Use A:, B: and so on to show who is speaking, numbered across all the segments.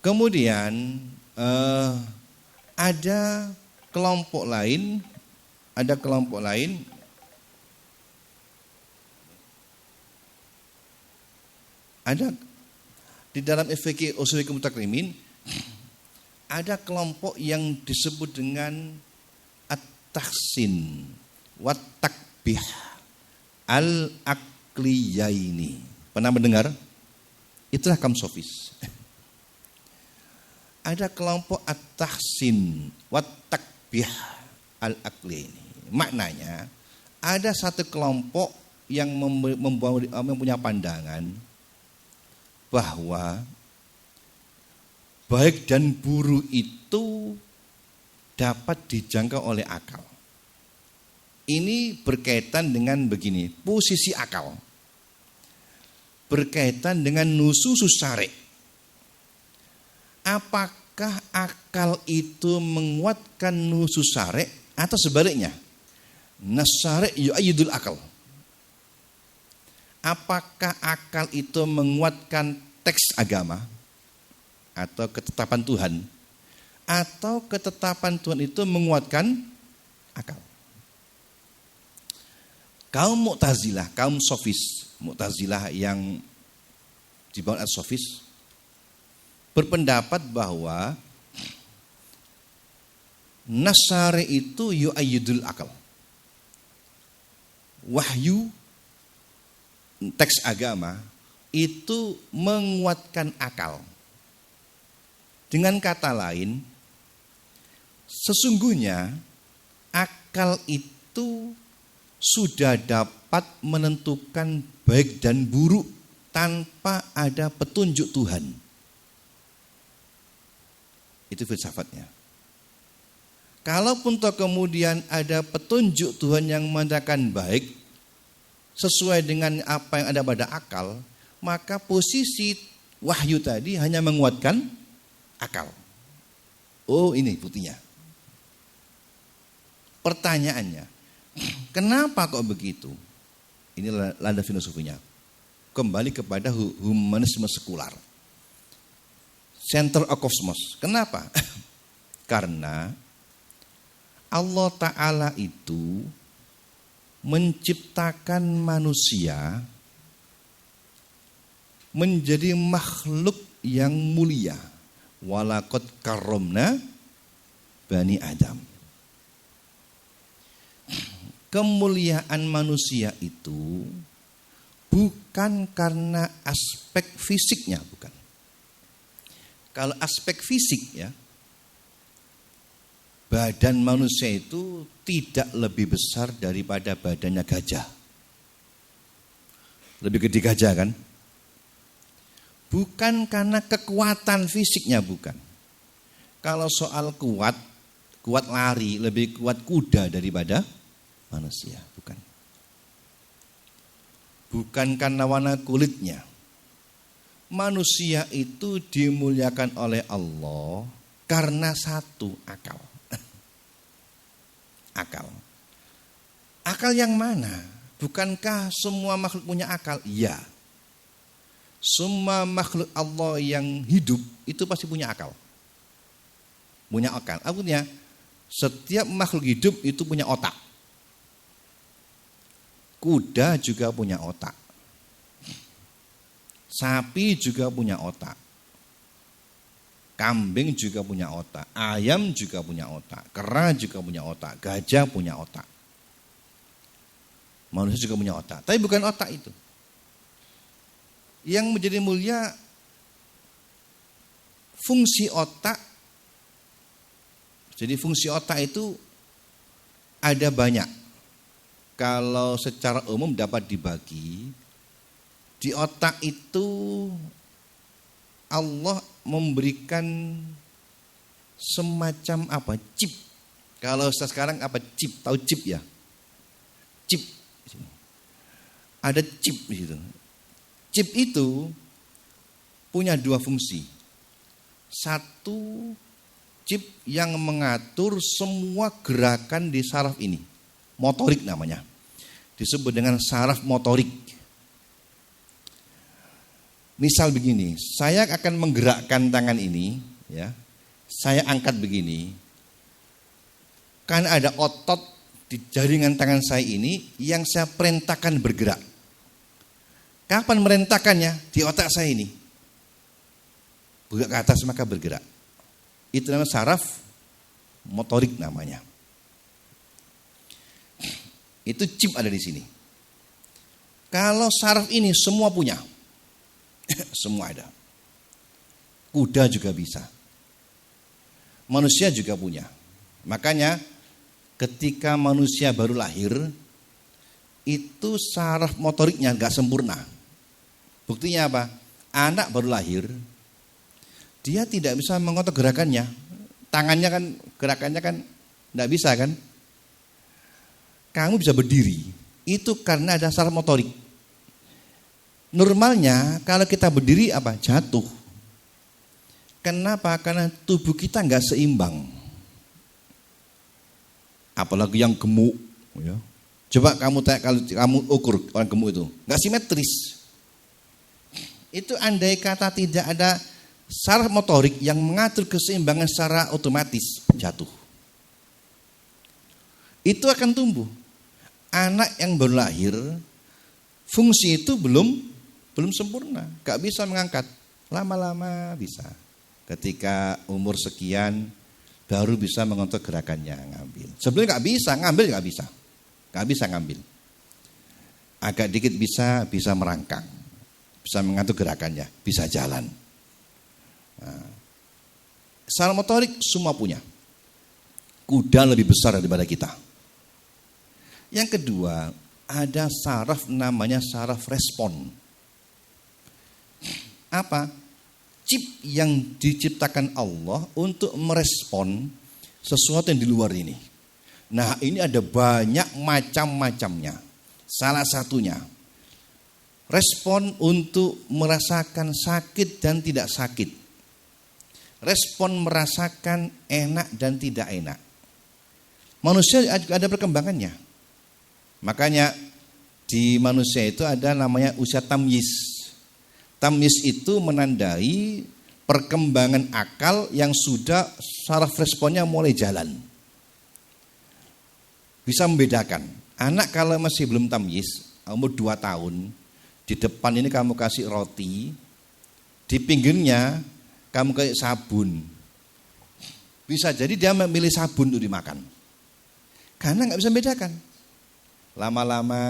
A: Kemudian ada kelompok lain, ada di dalam fikih ushul mutaklimin ada kelompok yang disebut dengan at-tahsin wa takbih al-aqliyaini. Pernah mendengar? Itulah kaum sofis. Ada kelompok at-tahsin wa takbih al-aqliyaini. Maknanya ada satu kelompok yang mempunyai pandangan bahwa baik dan buruk itu dapat dijangkau oleh akal. Ini berkaitan dengan begini, posisi akal. Berkaitan dengan nususus syari'. Apakah akal itu menguatkan nusus syari' atau sebaliknya? Nas syari' yu'ayyidul akal. Apakah akal itu menguatkan teks agama atau ketetapan Tuhan, atau ketetapan Tuhan itu menguatkan akal? Kaum Mu'tazilah, kaum sofis, Mu'tazilah yang di bawah sofis berpendapat bahwa nas syari' itu yu'ayyidul akal. Wahyu teks agama itu menguatkan akal. Dengan kata lain, sesungguhnya akal itu sudah dapat menentukan baik dan buruk tanpa ada petunjuk Tuhan. Itu filsafatnya. Kalaupun toh kemudian ada petunjuk Tuhan yang mengatakan baik sesuai dengan apa yang ada pada akal, maka posisi wahyu tadi hanya menguatkan akal. Oh, ini buktinya. Pertanyaannya, kenapa kok begitu? Ini landasan filosofinya. Kembali kepada humanisme sekular. Center of cosmos. Kenapa? Karena Allah Ta'ala itu menciptakan manusia menjadi makhluk yang mulia. Walaqad karramna bani Adam. Kemuliaan manusia itu bukan karena aspek fisiknya, bukan. Kalau aspek fisik ya, badan manusia itu tidak lebih besar daripada badannya gajah. Lebih gede gajah kan? Bukan karena kekuatan fisiknya, bukan. Kalau soal kuat lari, lebih kuat kuda daripada manusia, bukan. Bukan karena warna kulitnya. Manusia itu dimuliakan oleh Allah karena satu, akal. Akal. Akal yang mana? Bukankah semua makhluk punya akal? Iya. Semua makhluk Allah yang hidup itu pasti punya akal. Punya akal. Artinya setiap makhluk hidup itu punya otak. Kuda juga punya otak. Sapi juga punya otak. Kambing juga punya otak. Ayam juga punya otak. Kera juga punya otak. Gajah punya otak. Manusia juga punya otak. Tapi bukan otak itu. Yang menjadi mulia fungsi otak. Jadi fungsi otak itu ada banyak. Kalau secara umum dapat dibagi, di otak itu Allah memberikan semacam apa? Chip. Kalau sekarang apa chip? Tahu chip ya? Chip. Ada chip di situ. Chip itu punya dua fungsi. Satu, chip yang mengatur semua gerakan di saraf ini. motorik namanya. Disebut dengan saraf motorik. Misal begini, saya akan menggerakkan tangan ini, ya. Saya angkat begini. Kan ada otot di jaringan tangan saya ini yang saya perintahkan bergerak. Kapan merintahkannya? Di otak saya ini. Bergerak ke atas maka bergerak. Itu namanya saraf motorik namanya. Itu chip ada di sini. Kalau saraf ini semua punya. Semua ada. Kuda juga bisa. Manusia juga punya. Makanya ketika manusia baru lahir, itu saraf motoriknya gak sempurna. Buktinya apa? Anak baru lahir, dia tidak bisa mengontrol gerakannya. Tangannya kan, gerakannya kan gak bisa kan. Kamu bisa berdiri, itu karena ada saraf motorik. Normalnya kalau kita berdiri apa? Jatuh. Kenapa? Karena tubuh kita nggak seimbang. Apalagi yang gemuk. Ya. Coba kamu tanya, kalau kamu ukur orang gemuk itu, nggak simetris. Itu andai kata tidak ada saraf motorik yang mengatur keseimbangan secara otomatis, jatuh. Itu akan tumbuh. Anak yang baru lahir, fungsi itu belum sempurna, gak bisa mengangkat. Lama-lama bisa. Ketika umur sekian baru bisa mengontrol gerakannya, ngambil. Sebelumnya gak bisa, ngambil gak bisa. Gak bisa ngambil. Agak dikit bisa merangkang. Bisa mengatur gerakannya, bisa jalan. Nah, saraf motorik semua punya. Kuda lebih besar daripada kita. Yang kedua, ada saraf namanya saraf respon. Apa? Chip yang diciptakan Allah untuk merespon sesuatu yang di luar ini. Nah, ini ada banyak macam-macamnya. Salah satunya, respon untuk merasakan sakit dan tidak sakit. Respon merasakan enak dan tidak enak. Manusia juga ada perkembangannya. Makanya di manusia itu ada namanya usia tamyiz. Tamyiz itu menandai perkembangan akal yang sudah saraf responnya mulai jalan. Bisa membedakan. Anak kalau masih belum tamyiz, umur 2 tahun, di depan ini kamu kasih roti, di pinggirnya kamu kasih sabun. Bisa jadi dia memilih sabun untuk dimakan. Karena gak bisa membedakan. Lama-lama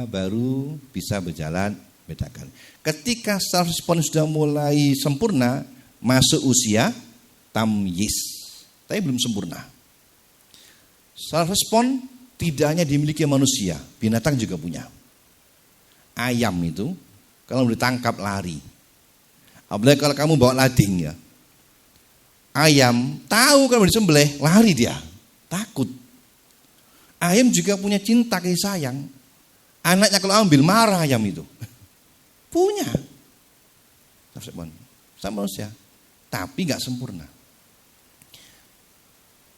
A: baru bisa berjalan, bedakan. Ketika saraf respon sudah mulai sempurna, masuk usia tamyiz, tapi belum sempurna. Saraf respon tidak hanya dimiliki manusia, binatang juga punya. Ayam itu kalau ditangkap lari. Apalagi kalau kamu bawa lading ya. Ayam tahu kalau disembelih, lari dia, takut. Ayam juga punya cinta kasih sayang. Anaknya kalau ambil marah ayam itu. Punya. Sama manusia. Tapi gak sempurna.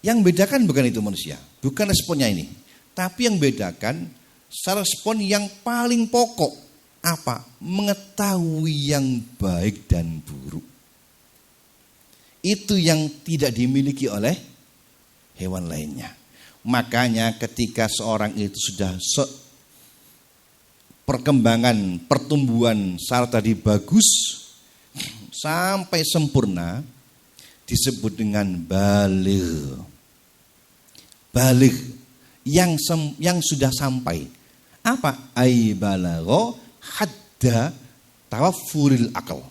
A: Yang bedakan bukan itu manusia. Bukan responnya ini. Tapi yang bedakan respon yang paling pokok. Apa? Mengetahui yang baik dan buruk. Itu yang tidak dimiliki oleh hewan lainnya. Makanya ketika seorang itu sudah perkembangan, pertumbuhan saraf tadi bagus sampai sempurna, disebut dengan baligh. Baligh yang sudah sampai. Apa? Ai balagho hadda tawaffuril akal.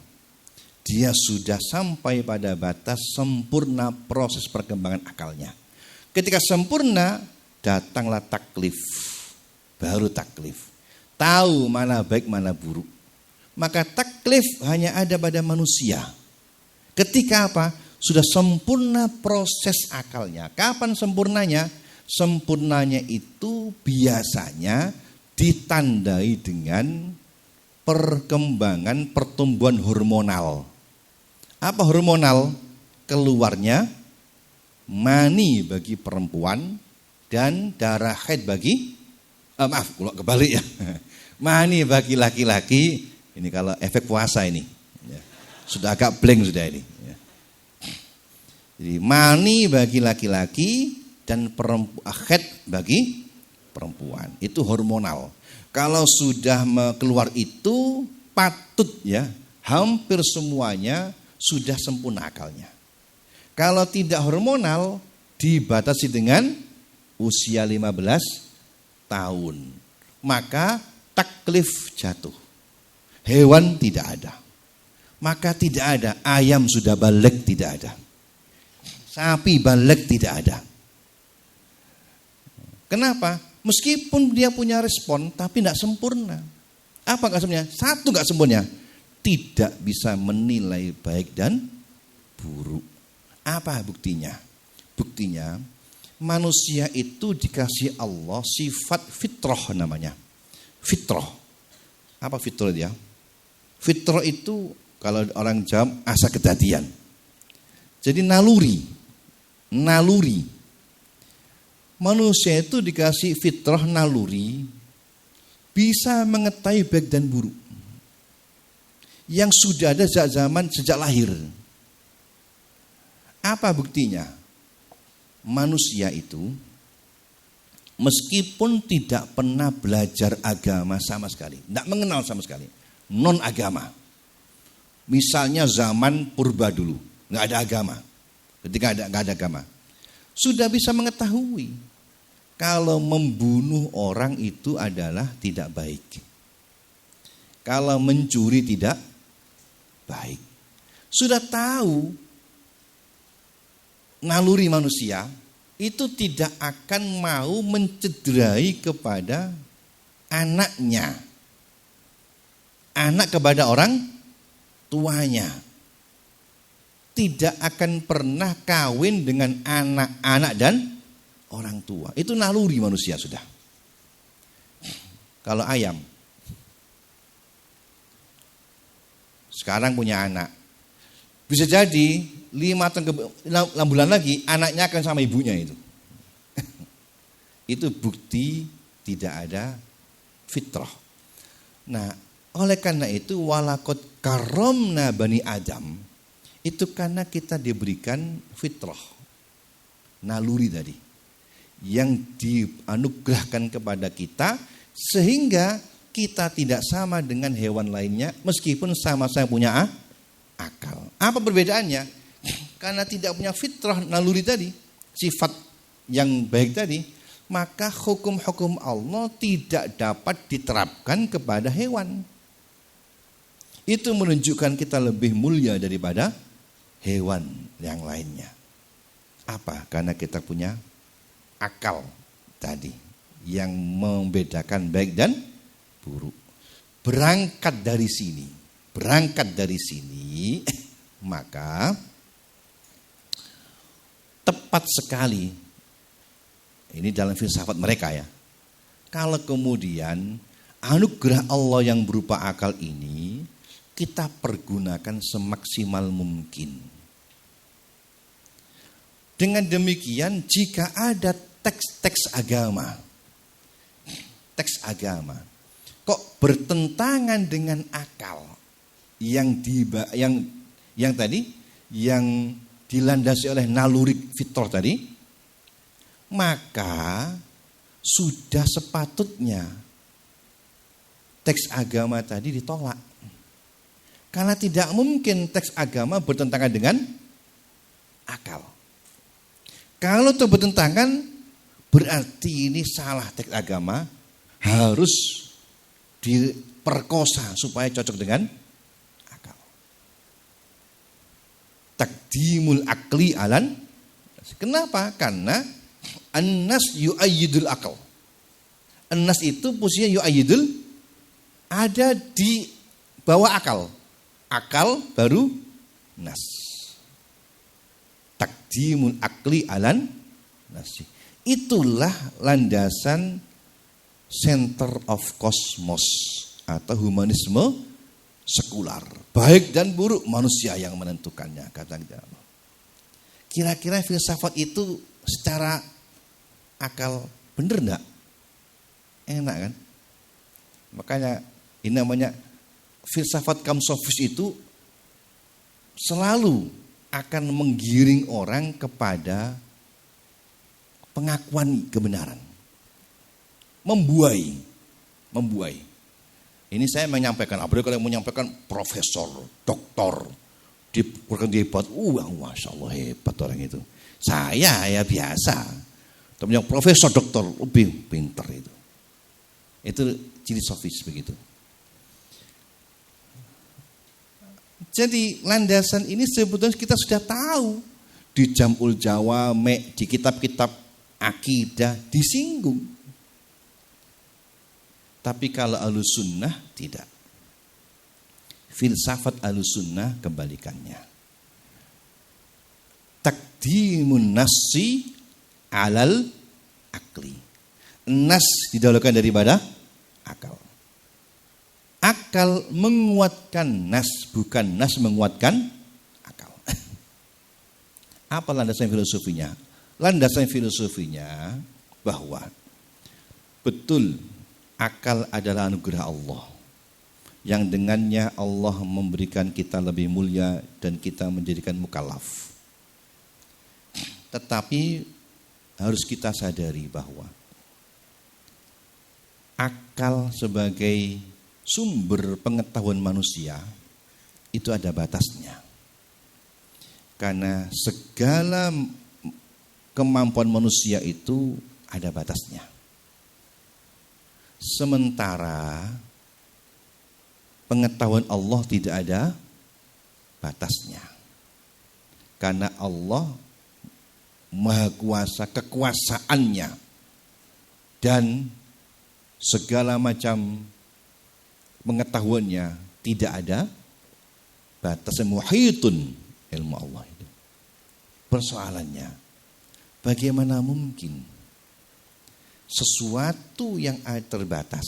A: Dia sudah sampai pada batas sempurna proses perkembangan akalnya. Ketika sempurna, datanglah taklif. Baru taklif. Tahu mana baik, mana buruk. Maka taklif hanya ada pada manusia. Ketika apa? Sudah sempurna proses akalnya. Kapan sempurnanya? Sempurnanya itu biasanya ditandai dengan perkembangan pertumbuhan hormonal. Apa hormonal? Keluarnya mani bagi perempuan dan darah haid bagi maaf, kalau kebalik ya. Mani bagi laki-laki, ini kalau efek puasa ini. Ya. Sudah agak blank sudah ini. Ya. Jadi mani bagi laki-laki dan haid bagi perempuan. Itu hormonal. Kalau sudah keluar itu patut ya, hampir semuanya sudah sempurna akalnya. Kalau tidak hormonal dibatasi dengan usia 15 tahun. Maka taklif jatuh. Hewan tidak ada. Maka tidak ada. Ayam sudah balik tidak ada. Sapi balik tidak ada. Kenapa? Meskipun dia punya respon tapi tidak sempurna. Apa enggak sempurna? Satu enggak sempurna. Tidak bisa menilai baik dan buruk. Apa buktinya? Buktinya manusia itu dikasih Allah sifat fitrah namanya. Fitrah. Apa fitrah dia? Fitrah itu kalau orang Jawa asa kedadian. Jadi naluri. Naluri. Manusia itu dikasih fitrah naluri bisa mengetahui baik dan buruk. Yang sudah ada sejak zaman sejak lahir. Apa buktinya? Manusia itu meskipun tidak pernah belajar agama sama sekali, tidak mengenal sama sekali, non agama. Misalnya zaman purba dulu, nggak ada agama. Ketika nggak ada agama, sudah bisa mengetahui kalau membunuh orang itu adalah tidak baik. Kalau mencuri tidak baik. Sudah tahu naluri manusia itu tidak akan mau mencederai kepada anaknya. Anak kepada orang tuanya. Tidak akan pernah kawin dengan anak-anak dan orang tua. Itu naluri manusia sudah. Kalau ayam sekarang punya anak, bisa jadi 6 bulan lagi anaknya akan sama ibunya itu. Itu bukti tidak ada fitrah. Nah, oleh karena itu walaqad karramna bani Adam. Itu karena kita diberikan fitrah. Naluri tadi. Yang dianugerahkan kepada kita sehingga kita tidak sama dengan hewan lainnya meskipun sama-sama punya akal. Apa perbedaannya? Karena tidak punya fitrah naluri tadi, sifat yang baik tadi, maka hukum-hukum Allah tidak dapat diterapkan kepada hewan. Itu menunjukkan kita lebih mulia daripada hewan yang lainnya. Apa? Karena kita punya akal tadi yang membedakan baik dan buruk. Berangkat dari sini, maka tepat sekali, ini dalam filsafat mereka ya, kalau kemudian anugerah Allah yang berupa akal ini kita pergunakan semaksimal mungkin. Dengan demikian jika ada teks agama kok bertentangan dengan akal yang dilandasi oleh naluri fitrah tadi, maka sudah sepatutnya teks agama tadi ditolak. Karena tidak mungkin teks agama bertentangan dengan akal. Kalau itu bertentangan, berarti ini salah teks agama, harus diperkosa supaya cocok dengan akal. Takdimul akli alan. Kenapa? Karena an-nas yu'ayyidul akal. An-nas itu posisinya yu'ayyidul, ada di bawah akal. Akal baru nas. Takdimul akli alan nasi. Itulah landasan center of cosmos atau humanisme sekular. Baik dan buruk manusia yang menentukannya, kata kita. Kira-kira filsafat itu secara akal. Bener enggak? Enak kan? Makanya ini namanya filsafat kaum sofis itu selalu akan menggiring orang kepada pengakuan kebenaran. Membuai. Ini saya menyampaikan, apalagi kalau menyampaikan profesor, doktor, dia hebat, masya Allah hebat orang itu. Saya ya biasa, tapi yang profesor, doktor lebih pintar itu. Itu ciri sofis begitu. Jadi landasan ini sebetulnya kita sudah tahu di Jam'ul Jawami', di kitab-kitab akidah disinggung. Tapi kalau Ahlussunnah tidak. Filsafat Ahlussunnah kebalikannya. Taqdimun nassi alal akli. Nas didahulukan daripada akal. Akal menguatkan nas, bukan nas menguatkan akal. Apa landasan filosofinya? Landasan filosofinya bahwa betul akal adalah anugerah Allah yang dengannya Allah memberikan kita lebih mulia dan kita menjadikan mukallaf. Tetapi harus kita sadari bahwa akal sebagai sumber pengetahuan manusia itu ada batasnya. Karena segala kemampuan manusia itu ada batasnya. Sementara pengetahuan Allah tidak ada batasnya. Karena Allah Maha Kuasa, kekuasaannya dan segala macam pengetahuannya tidak ada batas. Muhitun ilmu Allah itu. Persoalannya, bagaimana mungkin sesuatu yang terbatas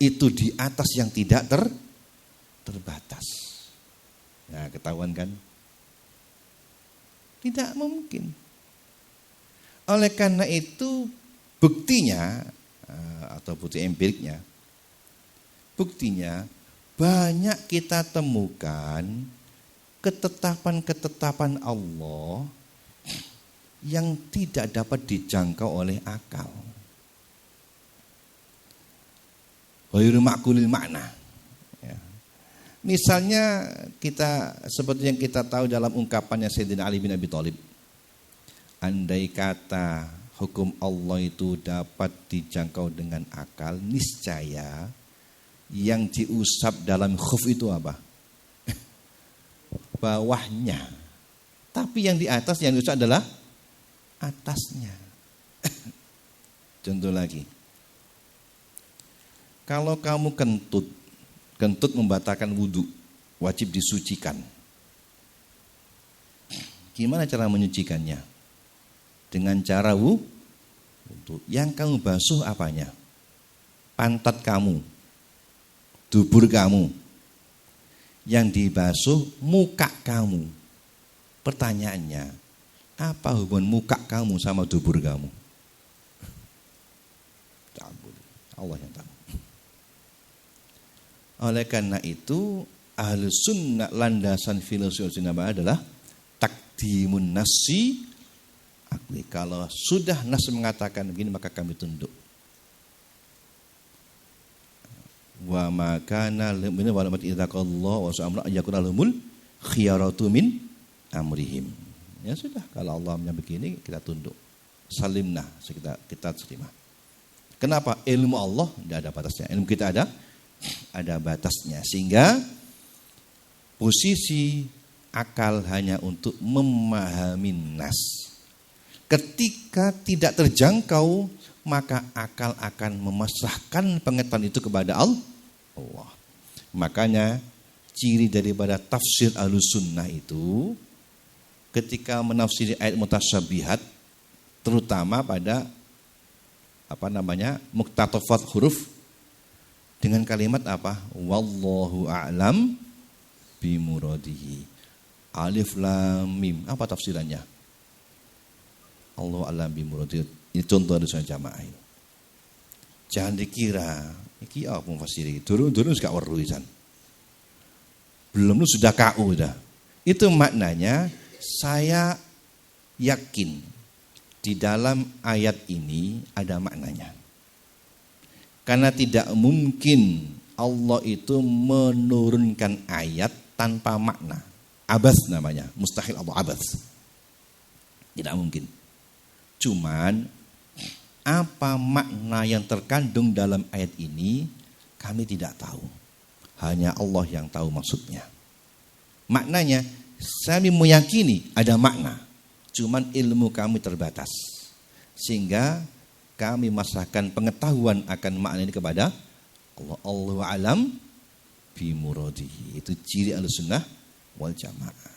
A: itu di atas yang tidak terbatas? Nah, ketahuan kan? Tidak mungkin. Oleh karena itu buktinya atau bukti empiriknya, buktinya banyak kita temukan ketetapan-ketetapan Allah yang tidak dapat dijangkau oleh akal. Ghairu ma'qulil makna. Ya. Misalnya kita seperti yang kita tahu dalam ungkapannya Sayyidina Ali bin Abi Thalib. Andai kata hukum Allah itu dapat dijangkau dengan akal, niscaya yang diusap dalam khuf itu apa? Bawahnya. Tapi yang di atas yang diusap adalah atasnya. Contoh lagi. Kalau kamu kentut membatalkan wudhu, wajib disucikan. Gimana cara menyucikannya? Dengan cara wudhu. Yang kamu basuh apanya? Pantat kamu, dubur kamu. Yang dibasuh muka kamu. Pertanyaannya, apa hubungan muka kamu sama dubur kamu? Allah yang tahu. Oleh karena itu, Ahlussunnah landasan filosofi adalah takdimun nasi akli. Kalau sudah nas mengatakan begini, maka kami tunduk. Wa makana min walamat idzaqallahu wa sa'amra ayakuna lahumul khiyaratu min amrihim. Ya sudah, kalau Allah begini kita tunduk. Salimna, kita terima. Kenapa? Ilmu Allah tidak ada batasnya. Ilmu kita ada batasnya. Sehingga posisi akal hanya untuk memahami nas. Ketika tidak terjangkau, maka akal akan memasrahkan pengetahuan itu kepada Allah. Makanya ciri daripada tafsir Ahlussunnah itu ketika menafsiri ayat mutasyabihat, terutama pada muqtatafat huruf dengan kalimat apa? Wallahu a'lam bimuradihi. Alif lam mim. Apa tafsirannya? Allah alam bimuradi. Ini contoh dari jamaah ini. Jangan dikira iki apa mufasiri turun-turun gak weruh isan. Belum lu sudah KU dah. Itu maknanya saya yakin di dalam ayat ini ada maknanya. Karena tidak mungkin Allah itu menurunkan ayat tanpa makna. Abas namanya, mustahil Allah abas. Tidak mungkin. Cuman apa makna yang terkandung dalam ayat ini kami tidak tahu. Hanya Allah yang tahu maksudnya. Maknanya kami meyakini ada makna. Cuman ilmu kami terbatas. Sehingga kami masahkan pengetahuan akan makna ini kepada Allah. Allahu alam bimuradihi. Itu ciri Ahlussunnah wal Jamaah.